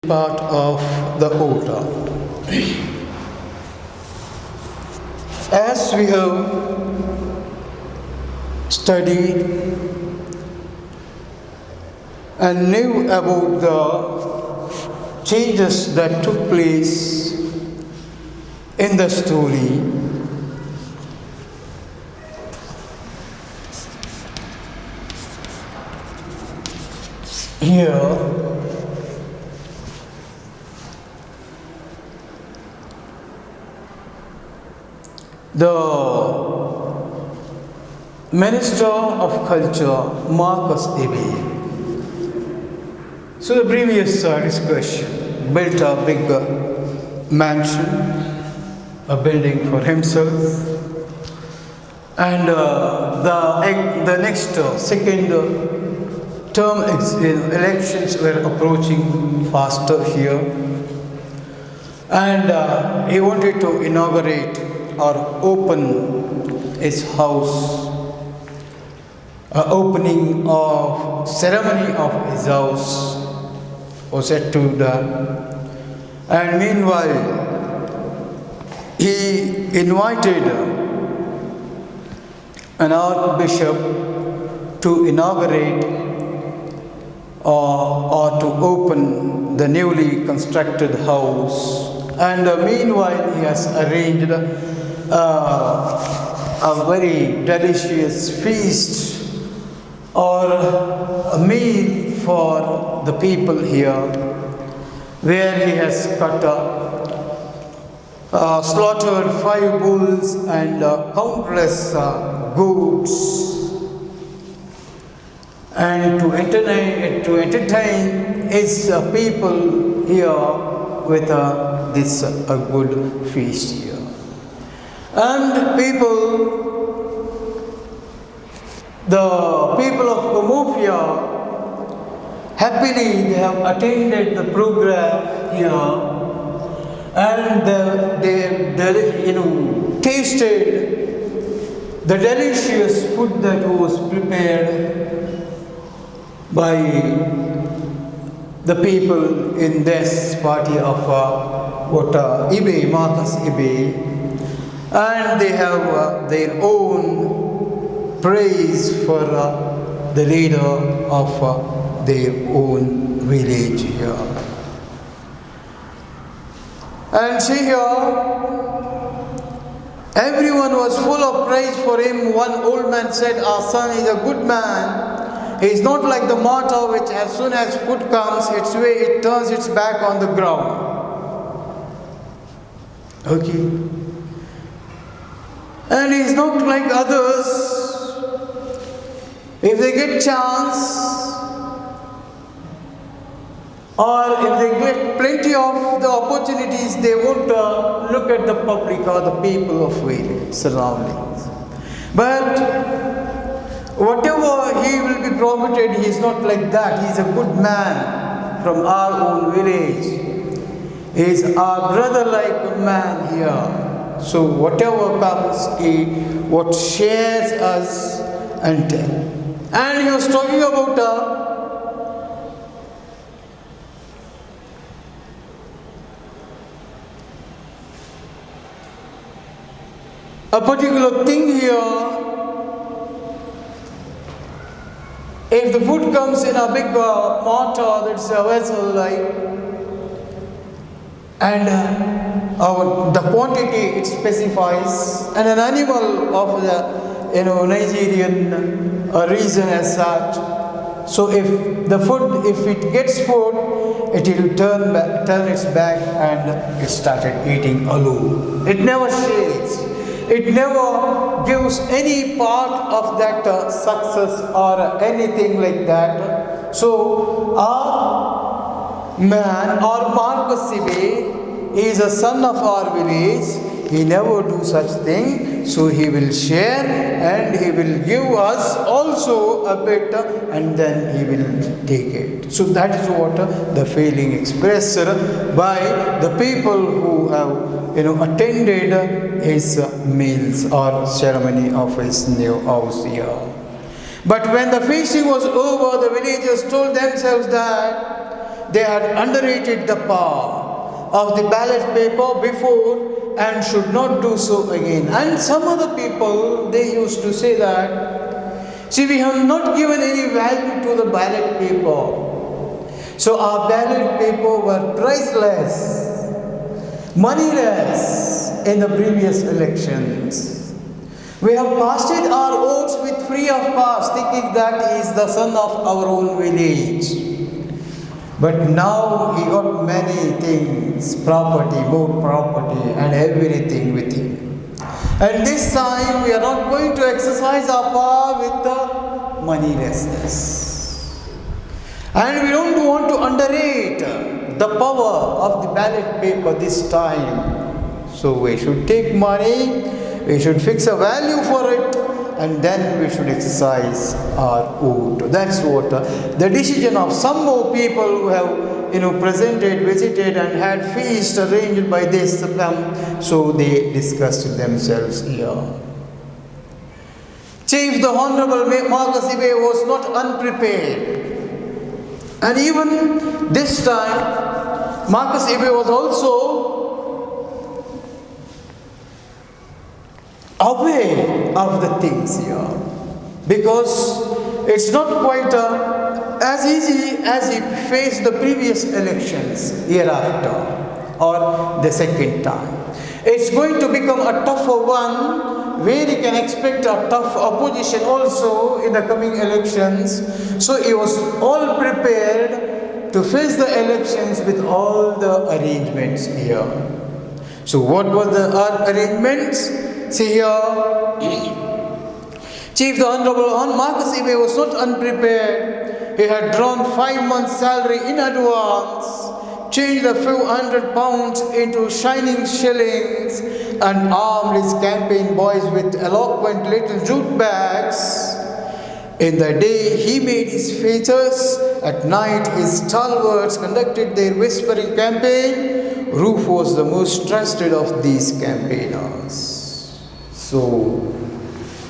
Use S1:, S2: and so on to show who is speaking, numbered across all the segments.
S1: part of the voter. As we have studied and knew about the changes that took place in the story, here the Minister of Culture, Marcus Abbey. So the previous discussion built a big mansion, a building for himself, and the next second term elections were approaching faster here, and he wanted to inaugurate or open his house, opening of ceremony of his house was set to done. And meanwhile, he invited an archbishop to inaugurate or to open the newly constructed house. And meanwhile, he has arranged a very delicious feast or a meal for the people here, where he has slaughtered 5 bulls and countless goats, and to entertain his people here with this good feast here. And the people of Umofia, happily they have attended the program here, and they tasted the delicious food that was prepared by the people in this party of Ibe, Marcus Ibe, and they have their own praise for the leader of their own village here. And see here, everyone was full of praise for him. One old man said, "Our son is a good man. He is not like the martyr which as soon as food comes its way, it turns its back on the ground." Okay. And he is not like others. If they get chance, or if they get plenty of the opportunities, they won't look at the public or the people of village surroundings. But whatever he will be promoted, he is not like that. He is a good man from our own village. He is our brother-like man here. So whatever comes, he what shares us and tell. And he was talking about a particular thing here. If the food comes in a big mortar, that's a vessel, like, and the quantity it specifies, and an animal of the Nigerian region as such. So if the food, if it gets food, it will turn its back and it started eating alone. It never shares. It never gives any part of that success or anything like that. So our man, or Marcus Ibe, is a son of our village. He never do such thing. So he will share and he will give us also a bit, and then he will take it. So that is what the feeling expressed by the people who have attended his meals or ceremony of his new house here. But when the feasting was over, the villagers told themselves that they had underrated the power of the ballot paper before and should not do so again. And some other people, they used to say that, see, we have not given any value to the ballot paper. So our ballot paper were priceless, moneyless in the previous elections. We have casted our votes with free of cost, thinking that he is the son of our own village. But now he got many things, property, more property and everything with him. And this time we are not going to exercise our power with the moneylessness. And we don't want to underrate the power of the ballot paper this time. So we should take money, we should fix a value for it, and then we should exercise our vote. That's what the decision of some more people who have presented, visited and had feast arranged by this so they discussed themselves here. Chief, the Honorable Marcus Ibe was not unprepared. And even this time, Marcus Ibe was also aware of the things here, because it's not quite as easy as he faced the previous elections hereafter or the second time. It's going to become a tougher one where he can expect a tough opposition also in the coming elections. So he was all prepared to face the elections with all the arrangements here. So what were the arrangements? See here, Chief, the Honorable Marcus Ibe was not unprepared. He had drawn 5 months' salary in advance, changed a few £100 into shining shillings, and armed his campaign boys with eloquent little jute bags. In the day he made his features, at night his stalwarts conducted their whispering campaign. Roof was the most trusted of these campaigners. So,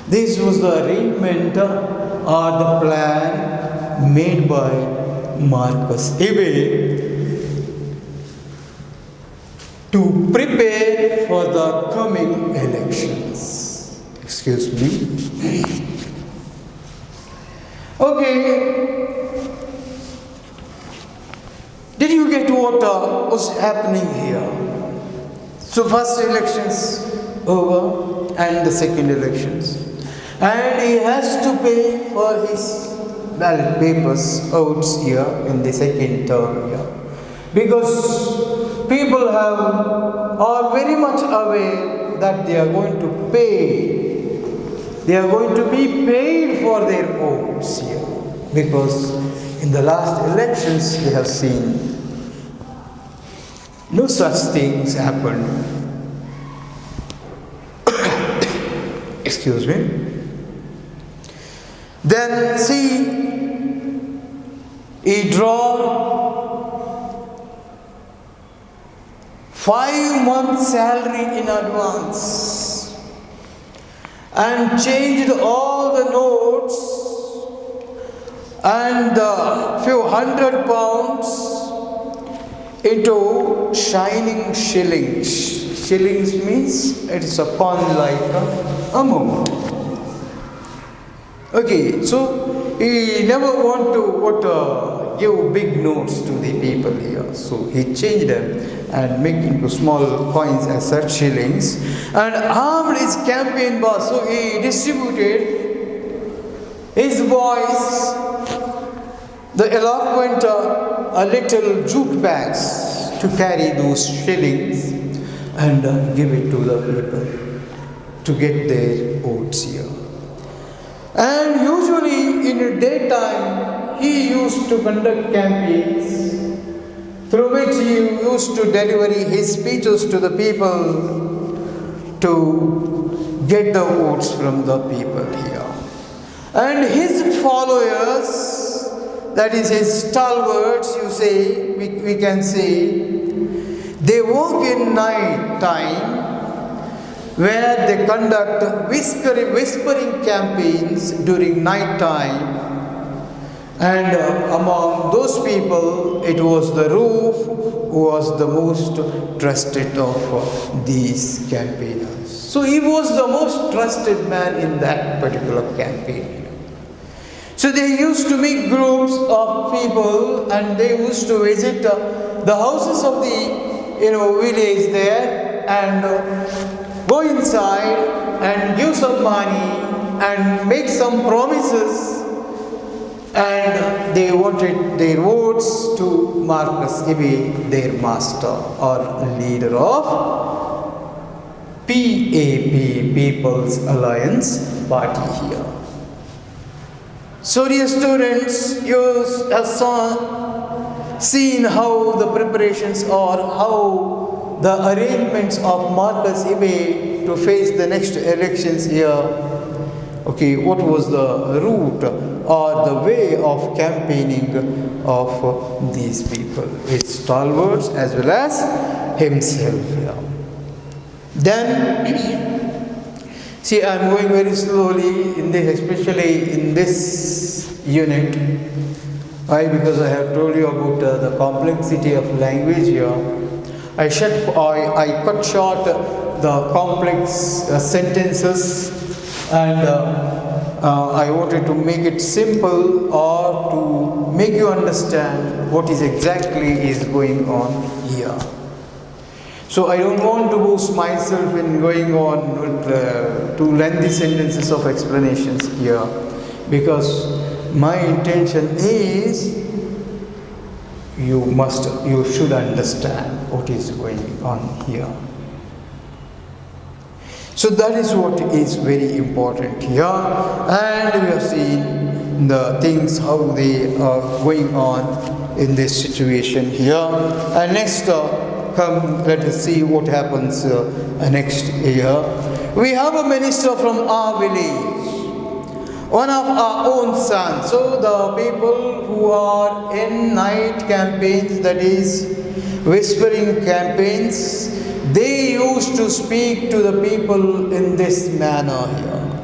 S1: this was the arrangement or the plan made by Marcus Ibe to prepare for the coming elections. Excuse me. Okay. Did you get what was happening here? So, first elections over and the second elections. And he has to pay for his ballot papers votes here in the second term here. Because people are very much aware that they are going to pay. They are going to be paid for their votes here. Because in the last elections we have seen no such things happened. Excuse me. Then see, he draw 5 months' salary in advance and changed all the notes and a few £100 into shining shillings. Shillings means it is a pound-like amount. Okay, so he never want to give big notes to the people here. So he changed them and make into small coins as such shillings and armed his campaign boss. So he distributed his boys the eloquent little jute bags to carry those shillings and give it to the people to get their votes here. And usually in the daytime, he used to conduct campaigns through which he used to deliver his speeches to the people to get the votes from the people here. And his followers, that is his stalwarts, we can say, they work in night time where they conduct whispering campaigns during night time And among those people, it was the Roof who was the most trusted of these campaigners. So he was the most trusted man in that particular campaign. So they used to make groups of people and they used to visit the houses of the village there and go inside and give some money and make some promises, and they wanted their votes to Marcus Ibe, their master or leader of PAP, People's Alliance Party here. So dear students, you have seen how the preparations or how the arrangements of Marcus Ibe to face the next elections here. Okay, what was the route or the way of campaigning of these people? His stalwarts as well as himself here. Then, see, I am going very slowly in this, especially in this unit. Why? Because I have told you about the complexity of language here. I cut short the complex sentences, and I wanted to make it simple or to make you understand what is exactly is going on here. So I don't want to boost myself in going on with too lengthy sentences of explanations here, because my intention is you should understand what is going on here. So that is what is very important here, and we have seen the things how they are going on in this situation here. And next, come let us see what happens next year. We have a minister from our village, one of our own sons. So the people who are in night campaigns, that is whispering campaigns, they used to speak to the people in this manner here.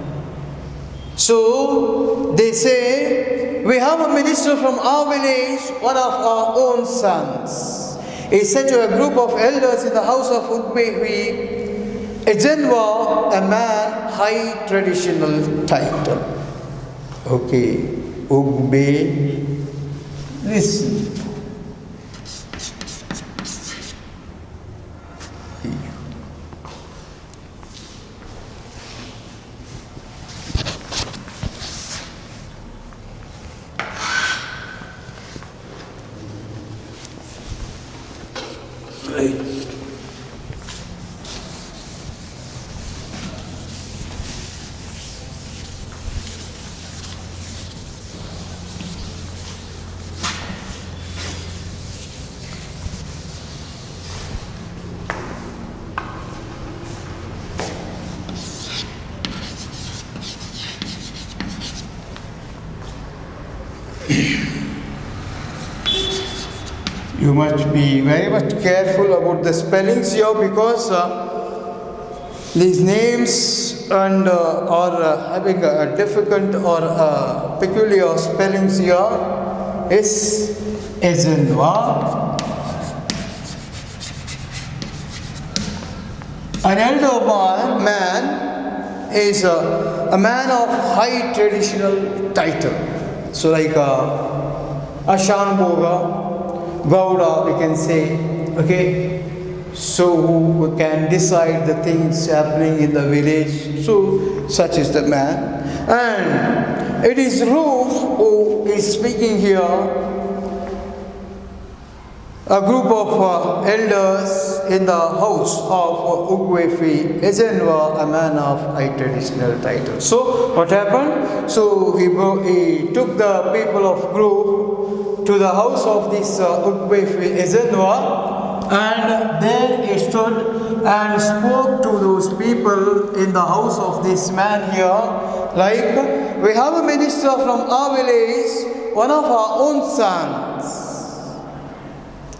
S1: So they say, we have a minister from our village, one of our own sons. He said to a group of elders in the house of Udbehi, Ezenwa, a man high traditional title. Okay, Ugbe, listen. You must be very much careful about the spellings here, because these names and are having a difficult or peculiar spellings here. Is Ezenwa. An elder man is a man of high traditional title. So like Ashanboga, Gauda, we can say, okay, so who can decide the things happening in the village. So such is the man. And it is Roof who is speaking here. A group of elders in the house of Ugwefi, Ezenwa, a man of high traditional title. So what happened? So he took the people of group to the house of this Ugwefi Ezenwa, and there he stood and spoke to those people in the house of this man here, like, we have a minister from our village, one of our own sons.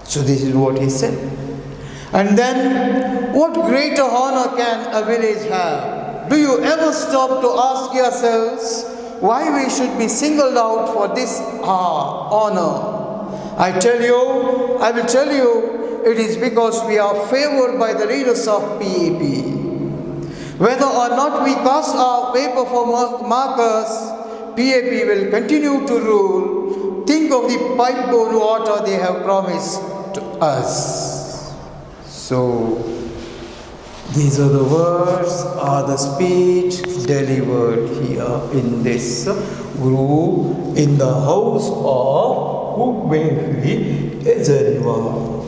S1: So this is what he said. And then, what greater honor can a village have? Do you ever stop to ask yourselves, why we should be singled out for this honor. I will tell you, it is because we are favored by the leaders of PAP. Whether or not we cast our paper for markers, PAP will continue to rule. Think of the pipe-borne water they have promised to us. So, these are the words or the speech delivered here in this group in the house of Hukberi Ezenwa.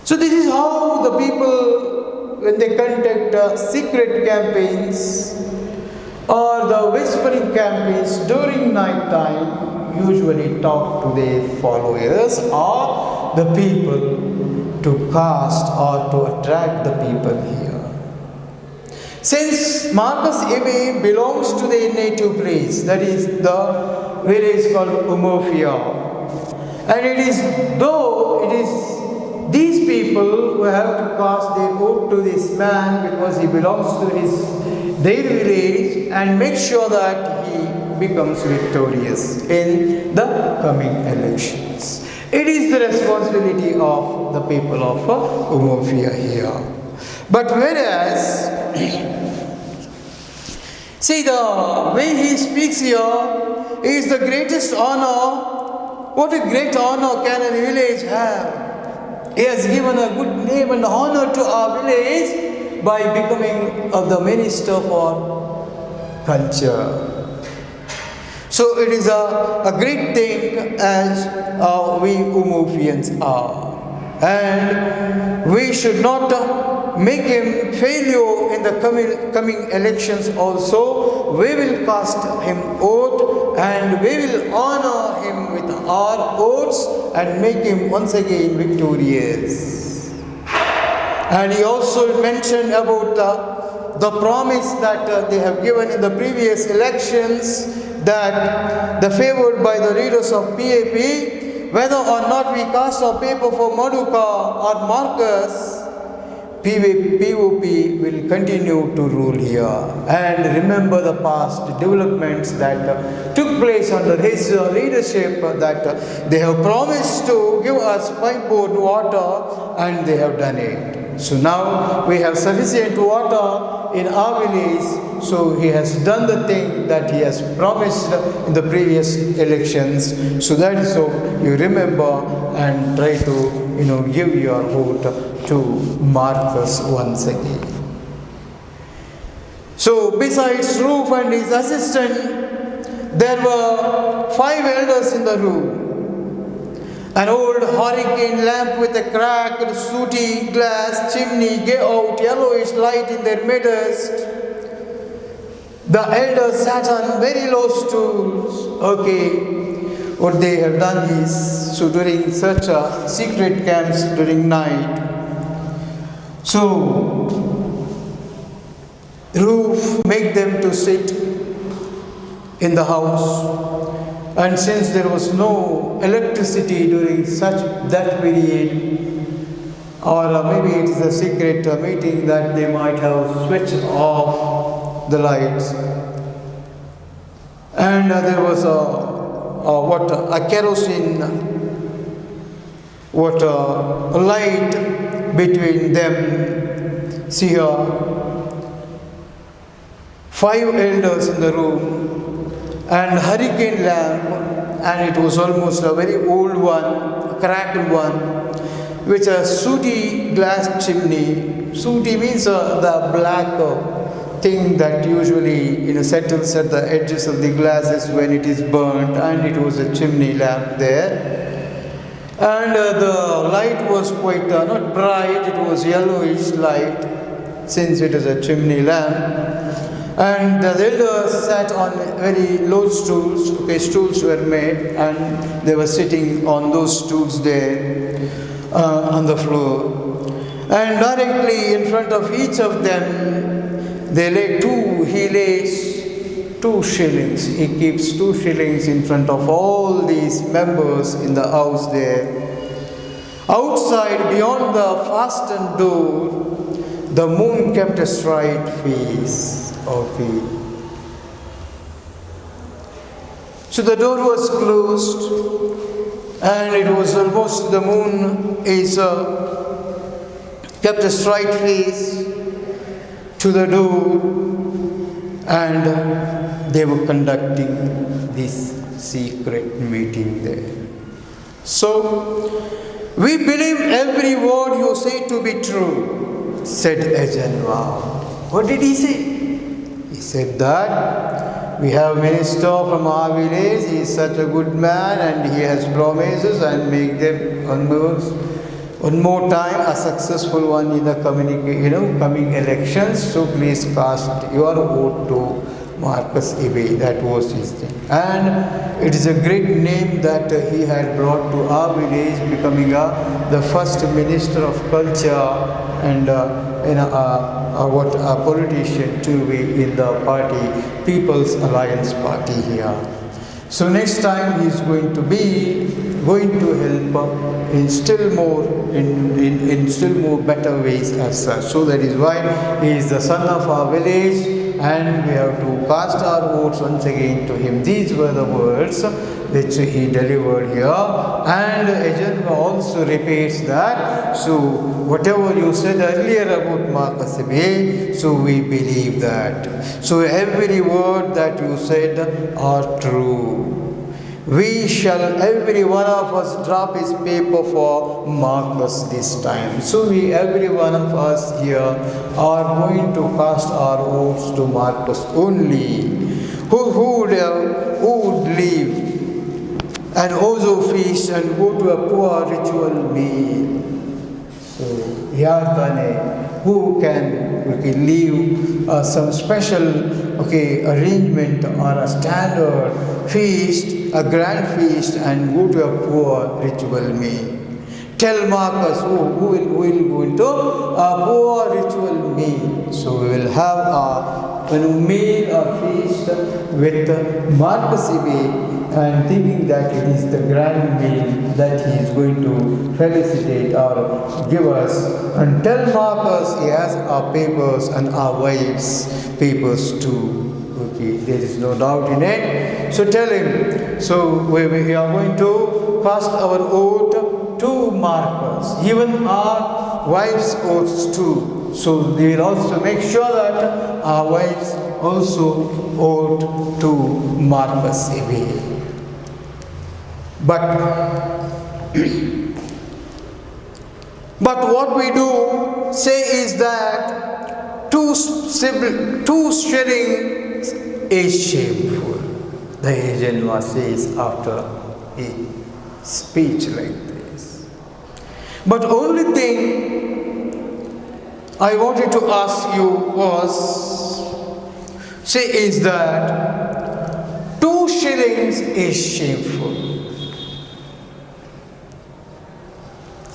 S1: So this is how the people, when they conduct secret campaigns or the whispering campaigns during night time, usually talk to their followers or the people to cast or to attract the people here. Since Marcus Ebe belongs to their native place, that is the village called Umofia, and it is these people who have to cast their vote to this man because he belongs to their village and make sure that he becomes victorious in the coming elections. It is the responsibility of the people of Umofia here. But whereas, see, the way he speaks here is the greatest honor. What a great honor can a village have. He has given a good name and honor to our village by becoming the minister for culture. So it is a great thing as we Umufians are. And we should not make him failure in the coming elections also. We will cast him vote and we will honor him with our votes and make him once again victorious. And he also mentioned about the promise that they have given in the previous elections, that the favored by the leaders of PAP, whether or not we cast our paper for Maduka or Marcus, PUP will continue to rule here. And remember the past developments that took place under his leadership, that they have promised to give us pipe-borne water and they have done it. So now we have sufficient water in our village, so he has done the thing that he has promised in the previous elections. So that is so you remember and try to give your vote to Marcus once again. So besides Roof and his assistant, there were 5 elders in the room. An old hurricane lamp with a cracked, sooty glass chimney gave out yellowish light in their midst. The elders sat on very low stools. What they have done is, so during such a secret camps during night, so Roof make them to sit in the house. And since there was no electricity during that period, or maybe it is a secret meeting that they might have switched off the lights, and there was a kerosene light between them. See here, 5 elders in the room, and hurricane lamp, and it was almost a very old one, cracked one, with a sooty glass chimney. Sooty means the black thing that usually settles at the edges of the glasses when it is burnt, and it was a chimney lamp there. And the light was quite not bright, it was yellowish light, since it is a chimney lamp. And the elders sat on very low stools. Stools were made, and they were sitting on those stools there on the floor. And directly in front of each of them, he lays 2 shillings. He keeps 2 shillings in front of all these members in the house there. Outside, beyond the fastened door, the moon kept a straight face. So the door was closed, and it was almost the moon is kept a straight face to the door, and they were conducting this secret meeting there. So, we believe every word you say to be true, said Ajahn. Wow. What did he say? He said that we have minister from our village, he is such a good man and he has promises and make them one more time a successful one in the coming elections. So please cast your vote to Marcus Ibe. That was his thing. And it is a great name that he had brought to our village, becoming the first minister of culture and a politician to be in the party, People's Alliance Party here. So next time he is going to help in still more better ways as such. So that is why he is the son of our village, and we have to cast our votes once again to him. These were the words which he delivered here, and Ajahn also repeats that. So whatever you said earlier about Marcus Ibe, so we believe that. So every word that you said are true. We shall, every one of us, drop his paper for Marcus this time. So every one of us here are going to cast our votes to Marcus only. Who would leave an ozo feast and go to a poor ritual meal? So, Yartane, who can leave some special arrangement or a standard feast, a grand feast, and go to a poor ritual meal. Tell Marcus who will go into a poor ritual meal. So we will have a meal or feast with Marcus Ibe, and thinking that it is the grand meal that he is going to felicitate or give us. And tell Marcus he has our papers and our wives' papers too. Okay, there is no doubt in it. So tell him. So we are going to cast our vote to Marcus, even our wives' votes too. So they will also make sure that our wives also vote to Marcus Ibe. But what we do say is that two sharing is shameful. The Ajahn says after a speech like this. But only thing I wanted to ask you is that 2 shillings is shameful.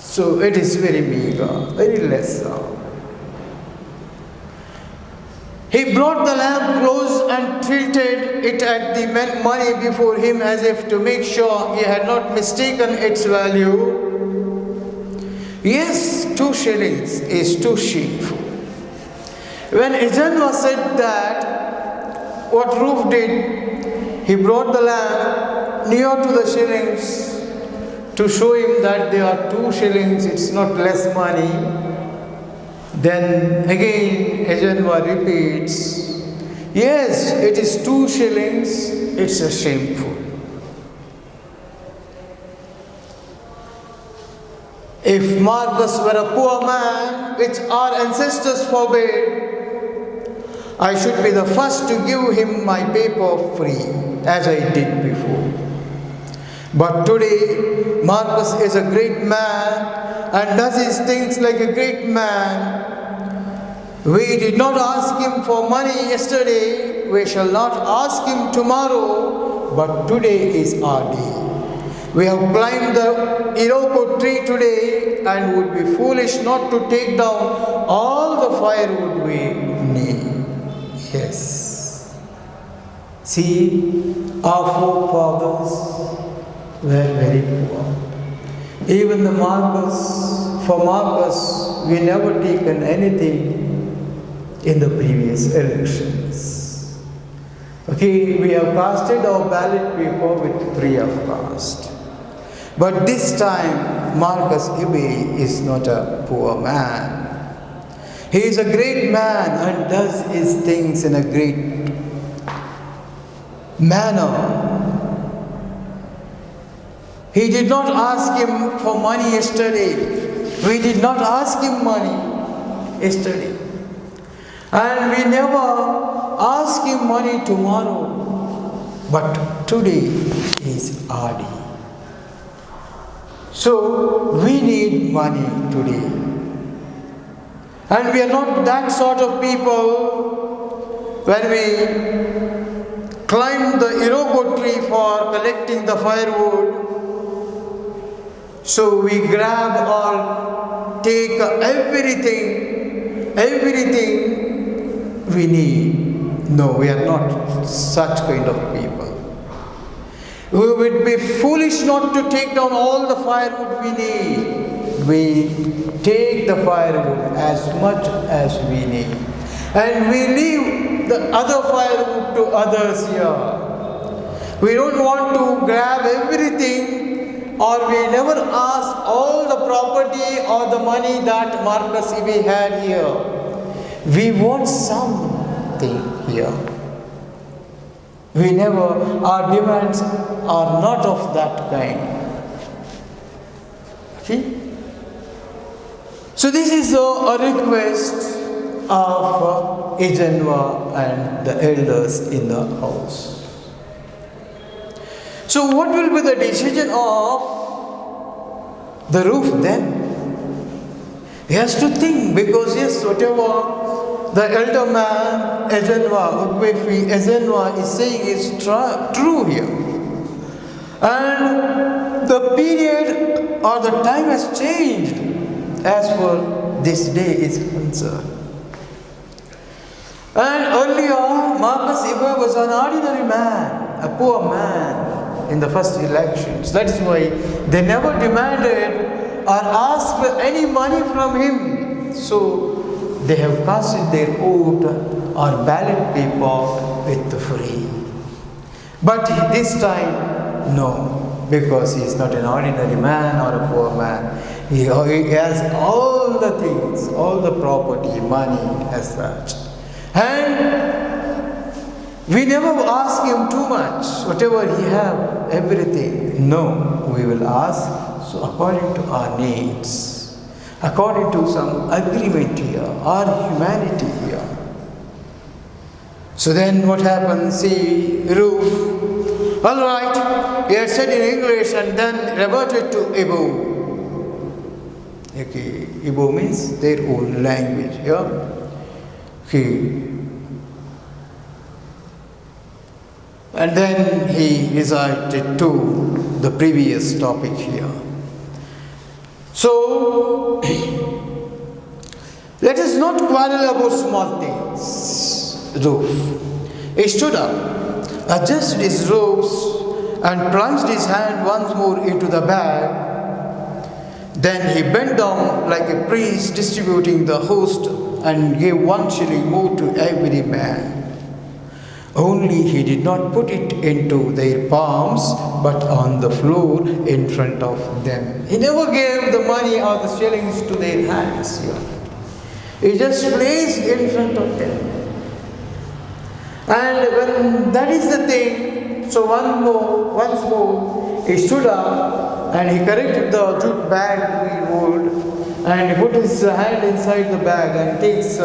S1: So it is very meager, very less. He brought the lamp close and tilted it at the money before him as if to make sure he had not mistaken its value. Yes, 2 shillings is too shameful. When Ajahn said that, what Rup did, he brought the lamp near to the shillings to show him that there are 2 shillings, it's not less money. Then again Ajahn repeats, yes, it is 2 shillings, it's a shameful. If Marcus were a poor man, which our ancestors forbade, I should be the first to give him my paper free, as I did before. But today, Marcus is a great man and does his things like a great man. We did not ask him for money yesterday, we shall not ask him tomorrow, but today is our day. We have climbed the Iroko tree today and would be foolish not to take down all the firewood we need. Yes. See, our forefathers were very poor. Even for Marcus, we never taken anything in the previous elections. Okay, we have casted our ballot paper with free of cost. But this time, Marcus Ibe is not a poor man. He is a great man and does his things in a great manner. He did not ask him for money yesterday. We did not ask him money yesterday. And we never ask him money tomorrow. But today is our day. So we need money today. And we are not that sort of people when we climb the Iroko tree for collecting the firewood. So we grab or take everything we need. No, we are not such kind of people. We would be foolish not to take down all the firewood we need. We take the firewood as much as we need. And we leave the other firewood to others here. We don't want to grab everything, or we never ask all the property or the money that Marcus Ibe had here. We want something here. We never, our demands are not of that kind. Okay? So this is a request of Ejenwa and the elders in the house. So what will be the decision of the roof then? He has to think, because yes, whatever the elder man, Ejenwa, Udbefi Ejenwa is saying is true here. And the period or the time has changed as for this day is concerned. And earlier, Marcus Ibe was an ordinary man, a poor man in the first elections. That is why they never demanded or asked for any money from him. So they have casted their vote or ballot paper with free. But this time, no, because he is not an ordinary man or a poor man. He has all the things, all the property, money as such. And we never ask him too much, whatever he have, everything. No, we will ask, so according to our needs, according to some agreement here, our humanity here. So then what happens? See, roof. All right, he had said in English and then reverted to Igbo. Okay, Igbo means their own language here. Okay. And then he recited to the previous topic here. So, let us not quarrel about small things. Roof. He stood up, adjusted his robes, and plunged his hand once more into the bag. Then he bent down like a priest distributing the host and gave 1 shilling more to every man. Only he did not put it into their palms, but on the floor in front of them. He never gave the money or the shillings to their hands here. He just placed in front of them. And when that is the thing, so once more, he stood up and he corrected the jute bag we wore, and he put his hand inside the bag and takes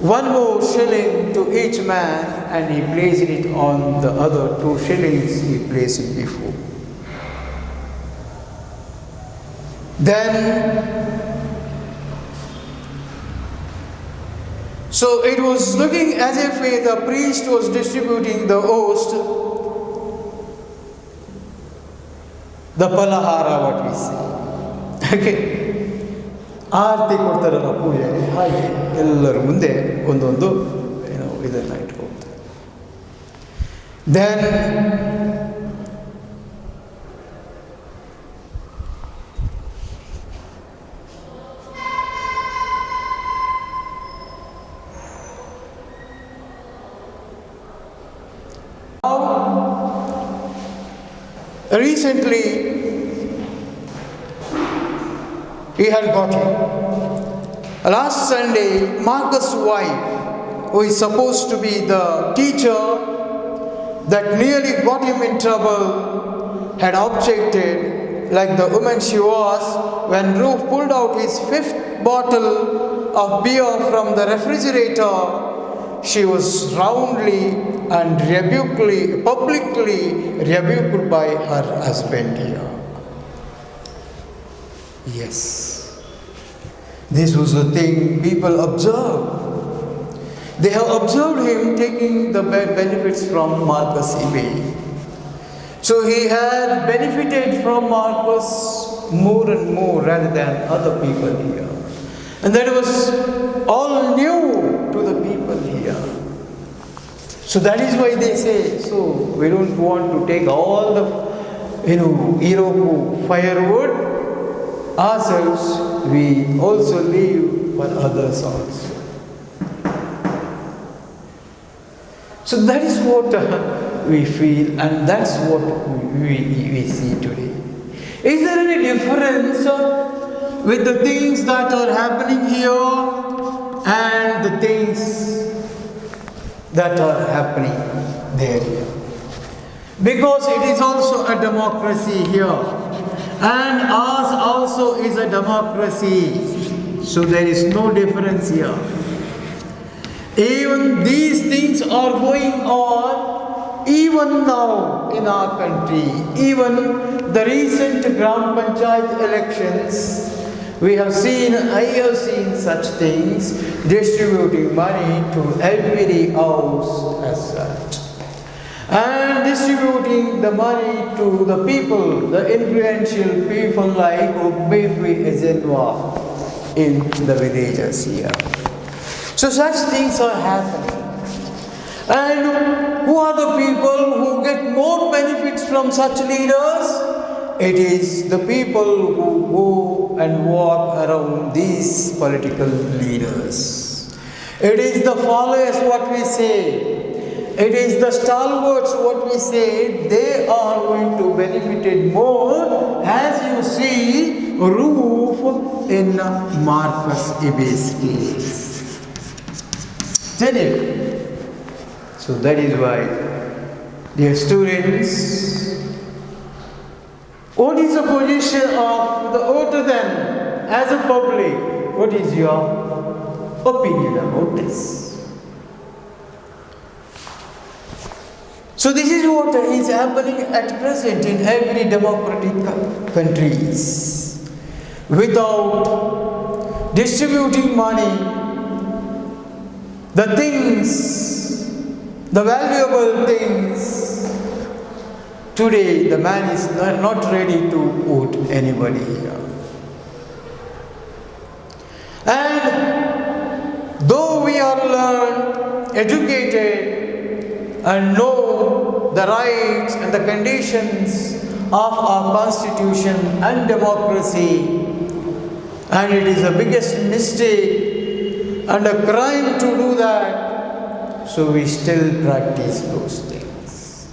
S1: 1 more shilling to each man, and he placed it on the other 2 shillings he placed it before. Then, so it was looking as if the priest was distributing the host, the palahara, what we say. Okay. ಆರತಿ ಕೊಡ್ತಾರಲ್ಲ ಪೂಜೆ ಹಾಗೆ ಎಲ್ಲರ ಮುಂದೆ ಒಂದೊಂದು ಇದನ್ನು ಇಟ್ಕೊಳ್ತಾರೆ. Then recently he had got him. Last Sunday, Marcus' wife, who is supposed to be the teacher that nearly got him in trouble, had objected, like the woman she was, when Ruth pulled out his 5th bottle of beer from the refrigerator. She was roundly and publicly rebuked by her husband here. Yes, this was the thing people observed. They have observed him taking the benefits from Marcus eBay. So he had benefited from Marcus more and more rather than other people here. And that was all new to the people here. So that is why they say, so we don't want to take all the, Iroku firewood ourselves, we also leave for others also. So that is what we feel, and that's what we see today. Is there any difference with the things that are happening here and the things that are happening there? Because it is also a democracy here, and ours also is a democracy. So there is no difference here. Even these things are going on even now in our country. Even the recent Gram Panchayat elections, I have seen such things, distributing money to every house as such. And distributing the money to the people, the influential people like Ubbefi Ezenwa in the villages here. So such things are happening. And who are the people who get more benefits from such leaders? It is the people who go and walk around these political leaders. It is the followers, what we say. It is the stalwarts, what we say. They are going to benefit more, as you see, Ruth in Marcus Ebay's case. So that is why, dear students, what is the position of the voter then as a public? What is your opinion about this? So this is what is happening at present in every democratic countries. Without distributing money, the things, the valuable things, today the man is not ready to vote anybody here. And though we are learned, educated, and know the rights and the conditions of our constitution and democracy, and it is the biggest mistake and a crime to do that, so we still practice those things.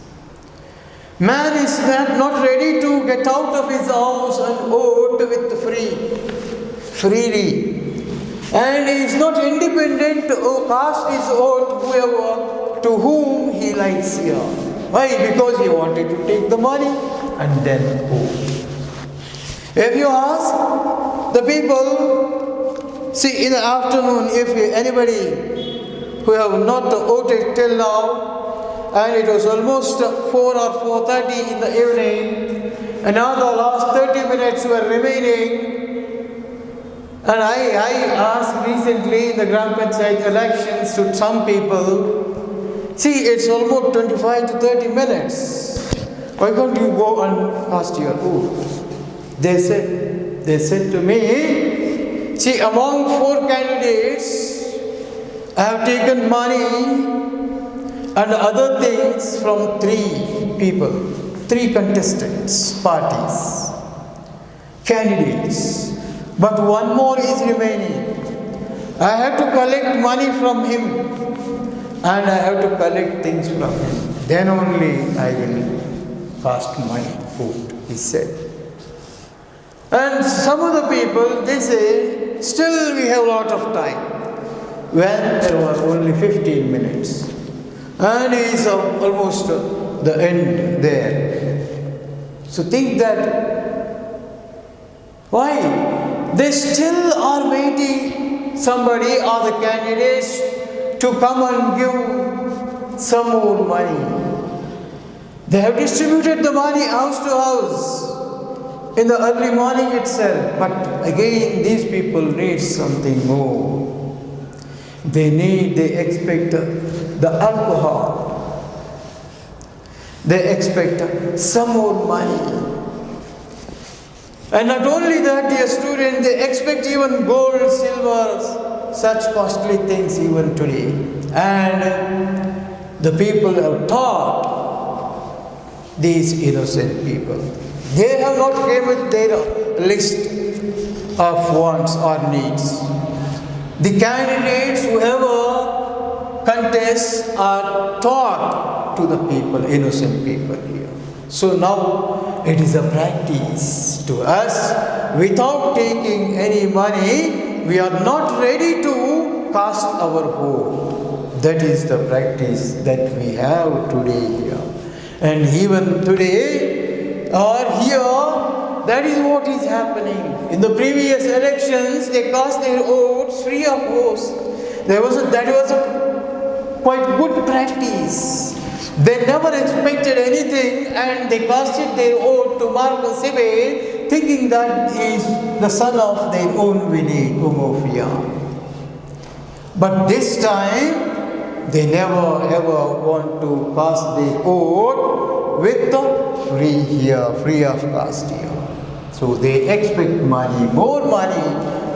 S1: Man is not ready to get out of his house and vote freely. And he is not independent to cast his vote to whom he likes here. Why? Because he wanted to take the money and then vote. If you ask the people, see, in the afternoon, if anybody who have not voted till now, and it was almost 4 or 4:30 in the evening, and now the last 30 minutes were remaining, and I asked recently in the Gram Panchayat elections to some people, see, it's almost 25 to 30 minutes. Why can't you go and cast your vote? They said to me, see, among 4 candidates, I have taken money and other things from 3 people, 3 contestants, parties, candidates. But one more is remaining. I have to collect money from him and I have to collect things from him. Then only I will cost money, food, he said. And some of the people, they say, still we have a lot of time. When there were only 15 minutes. And it is almost the end there. So think that, why? They still are waiting somebody or the candidates to come and give some more money. They have distributed the money house to house in the early morning itself. But again, these people need something more. They expect the alcohol. They expect some more money. And not only that, dear student, they expect even gold, silver, such costly things even today. And the people have taught these innocent people. They have not given their list of wants or needs. The candidates, whoever contests, are taught to the people, innocent people here. So now it is a practice to us. Without taking any money, we are not ready to cast our vote. That is the practice that we have today here. And even today or here, that is what is happening. In the previous elections, they cast their votes free of cost. That was a quite good practice. They never expected anything and they casted their vote to Marcus Ibe, thinking that he is the son of their own village, Umofia. But this time, they never ever want to cast their vote with the free of cost here. So they expect money, more money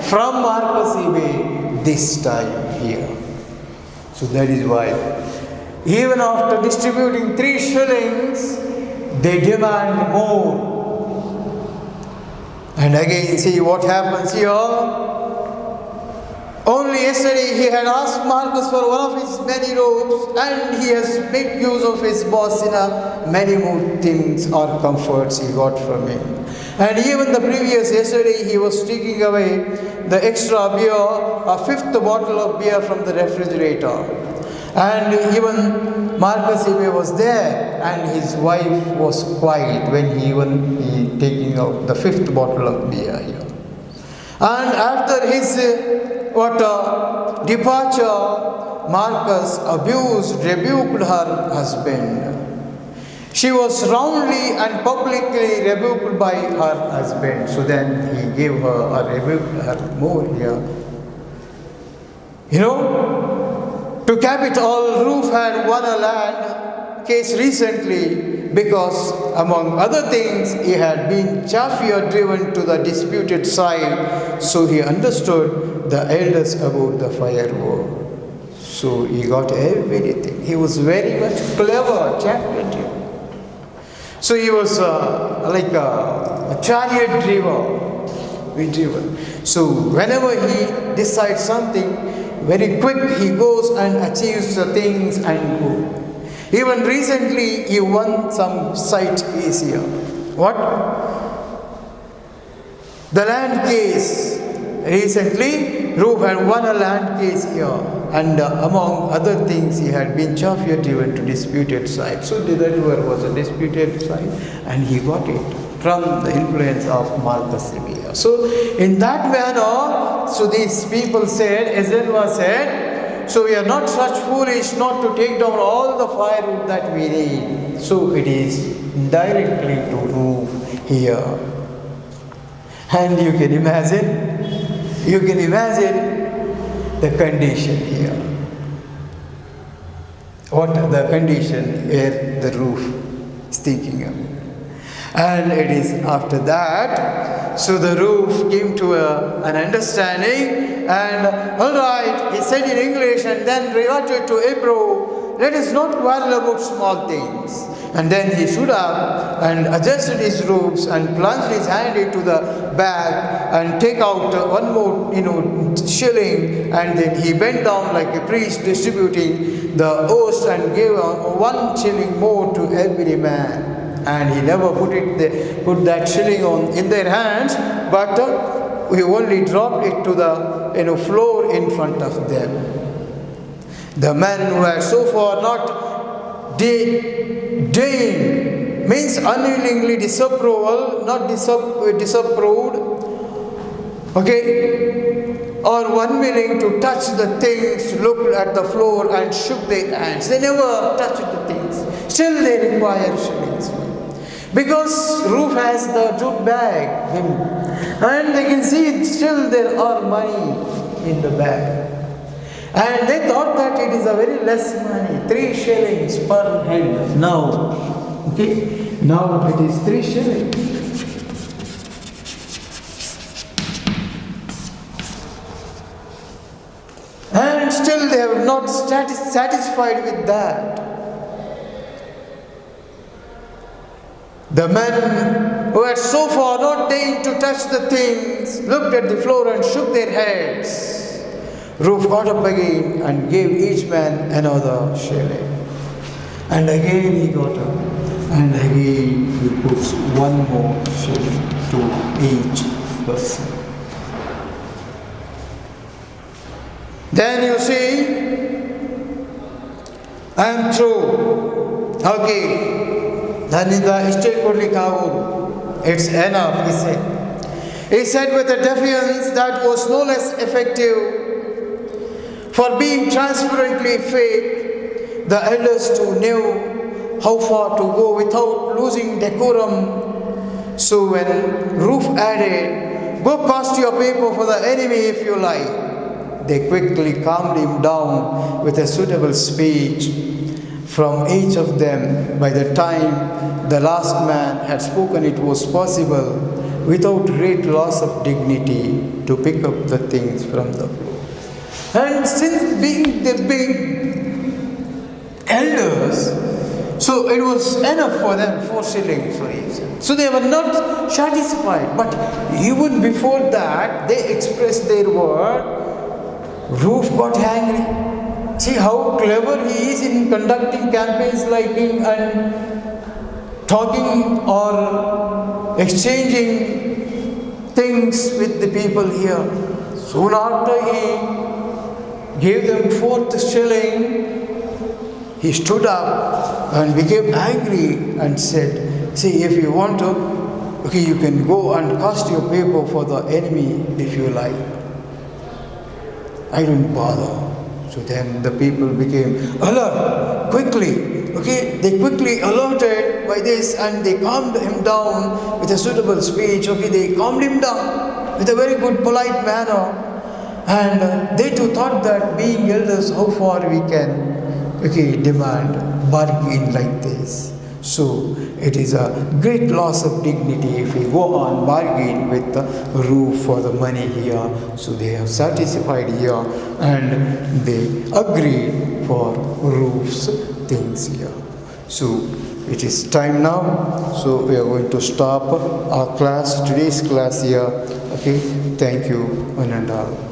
S1: from Marcus Ibe this time here. So that is why, even after distributing 3 shillings, they demand more. And again, see what happens here. Only yesterday he had asked Marcus for one of his many robes, and he has made use of his boss in many more things or comforts he got from him. And even the previous yesterday he was taking away the extra beer, a 5th bottle of beer from the refrigerator. And even Marcus Ibe was there, and his wife was quiet when he taking out the 5th bottle of beer here. And after his departure, Marcus rebuked her husband. She was roundly and publicly rebuked by her husband. So then he gave her or rebuked her more here. To cap it all, Roof had won a land case recently because, among other things, he had been chaffier driven to the disputed side, so he understood the elders about the firewood. So he got everything. He was very much clever, chaffier driven. So he was like a chariot driven. So whenever he decides something, very quick he goes and achieves the things and go. Even recently he won some site case here. What? The land case. Recently, Roof had won a land case here, and among other things, he had been chaffier driven to disputed site. So the river was a disputed site, and he got it from the influence of Marcus Ibe. So in that manner, so these people said, Ezenwa said, so we are not such foolish not to take down all the firewood that we need. So it is directly to Roof here. And you can imagine the condition here. What the condition where the Roof is thinking of. And it is after that, so the Roof came to an understanding, and all right, he said in English and then reverted to Hebrew, let us not quarrel about small things. And then he stood up and adjusted his robes and plunged his hand into the bag and take out one more, shilling, and then he bent down like a priest distributing the host and gave 1 shilling more to every man. and he never put that shilling in their hands, but he only dropped it to the floor in front of them. The men who had so far not deigned, means unwillingly disapproval, not disapproved, okay, or unwilling to touch the things, looked at the floor and shook their hands. They never touched the things. Still they require shillings. Because roof has the jute bag, and they can see still there are money in the bag. And they thought that it is a very less money, 3 shillings per head. Now, okay, now it is 3 shillings. And still they have not satisfied with that. The men who had so far not deigned to touch the things looked at the floor and shook their heads. Roof got up again and gave each man another shilling. And again he got up, and again he puts 1 more shilling to each person. Then you see, I am through. Okay. It's enough, he said. He said with a defiance that was no less effective for being transparently fake. The elders too knew how far to go without losing decorum. So when Roof added, "Go cast your paper for the enemy if you like," they quickly calmed him down with a suitable speech from each of them. By the time the last man had spoken, it was possible, without great loss of dignity, to pick up the things from the floor. And since being the big elders, so it was enough for them, 4 shillings for each. So they were not satisfied. But even before that, they expressed their word. Roof got angry. See how clever he is in conducting campaigns like him and talking or exchanging things with the people here. Soon after he gave them 4th shilling, he stood up and became angry and said, "See, if you want to, okay, you can go and cast your paper for the enemy if you like. I don't bother." So then the people became alert quickly. Okay, they quickly alerted by this, and they calmed him down with a suitable speech. Okay, they calmed him down with a very good, polite manner. And they too thought that being elders, how far we can, demand, bargain like this. So it is a great loss of dignity if we go on bargain with the Roof for the money here. So they have satisfied here, and they agreed for Roof's things here. So it is time now. So we are going to stop our class, today's class here. Okay, thank you, one and all.